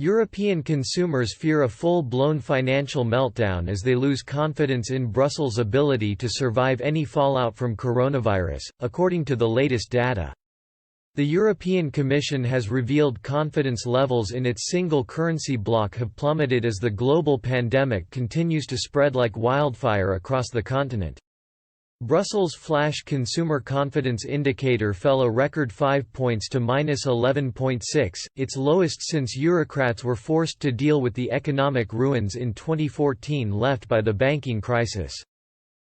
European consumers fear a full-blown financial meltdown as they lose confidence in Brussels' ability to survive any fallout from coronavirus, according to the latest data. The European Commission has revealed confidence levels in its single currency bloc have plummeted as the global pandemic continues to spread like wildfire across the continent. Brussels' flash consumer confidence indicator fell a record 5 points to -11.6, its lowest since Eurocrats were forced to deal with the economic ruins in 2014 left by the banking crisis.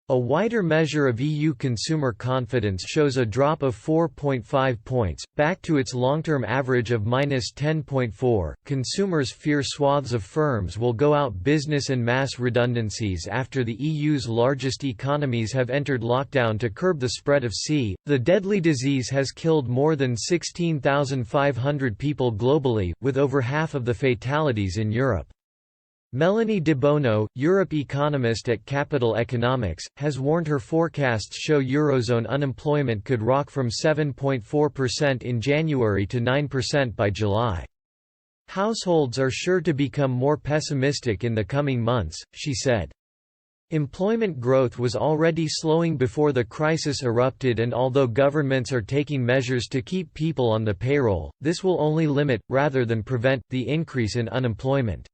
A wider measure of EU consumer confidence shows a drop of 4.5 points, back to its long-term average of -10.4. Consumers fear swaths of firms will go out business and mass redundancies after the EU's largest economies have entered lockdown to curb the spread of c.o.r.o.na. The deadly disease has killed more than 16,500 people globally, with over half of the fatalities in Europe. Melanie de Bono, Europe economist at Capital Economics, has warned her forecasts show Eurozone unemployment could rock from 7.4% in January to 9% by July. Households are sure to become more pessimistic in the coming months, she said. Employment growth was already slowing before the crisis erupted, and although governments are taking measures to keep people on the payroll, this will only limit, rather than prevent, the increase in unemployment.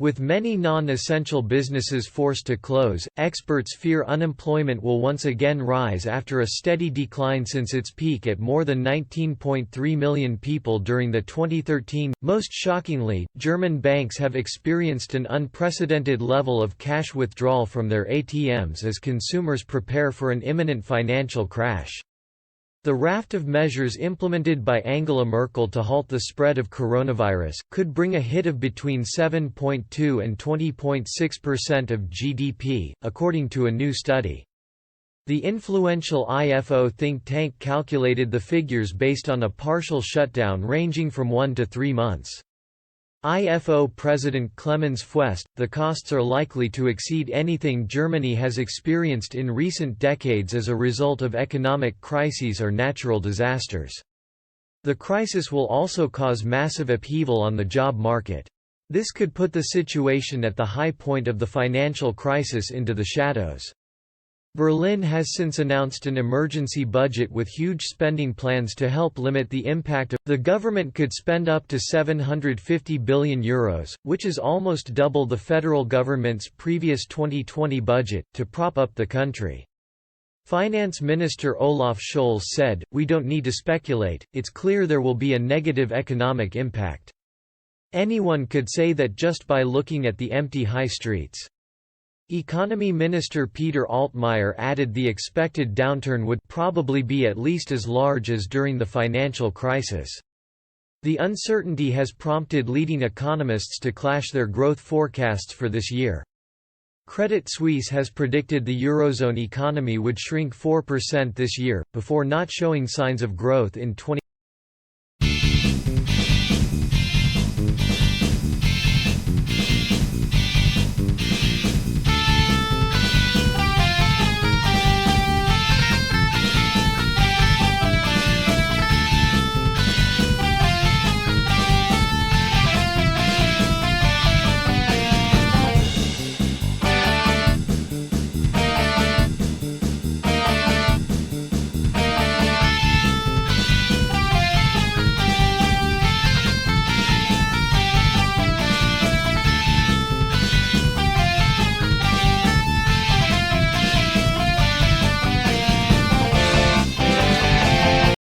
With many non-essential businesses forced to close, experts fear unemployment will once again rise after a steady decline since its peak at more than 19.3 million people during the 2013. Most shockingly, German banks have experienced an unprecedented level of cash withdrawal from their ATMs as consumers prepare for an imminent financial crash. The raft of measures implemented by Angela Merkel to halt the spread of coronavirus could bring a hit of between 7.2 and 20.6% of GDP, according to a new study. The influential IFO think tank calculated the figures based on a partial shutdown ranging from 1 to 3 months. IFO President Clemens Fuest, the costs are likely to exceed anything Germany has experienced in recent decades as a result of economic crises or natural disasters. The crisis will also cause massive upheaval on the job market. This could put the situation at the high point of the financial crisis into the shadows. Berlin has since announced an emergency budget with huge spending plans to help limit the impact of. The government could spend up to €750 billion, which is almost double the federal government's previous 2020 budget, to prop up the country. Finance Minister Olaf Scholz said, "We don't need to speculate, it's clear there will be a negative economic impact. Anyone could say that just by looking at the empty high streets." Economy Minister Peter Altmaier added the expected downturn would probably be at least as large as during the financial crisis. The uncertainty has prompted leading economists to slash their growth forecasts for this year. Credit Suisse has predicted the Eurozone economy would shrink 4% this year, before not showing signs of growth in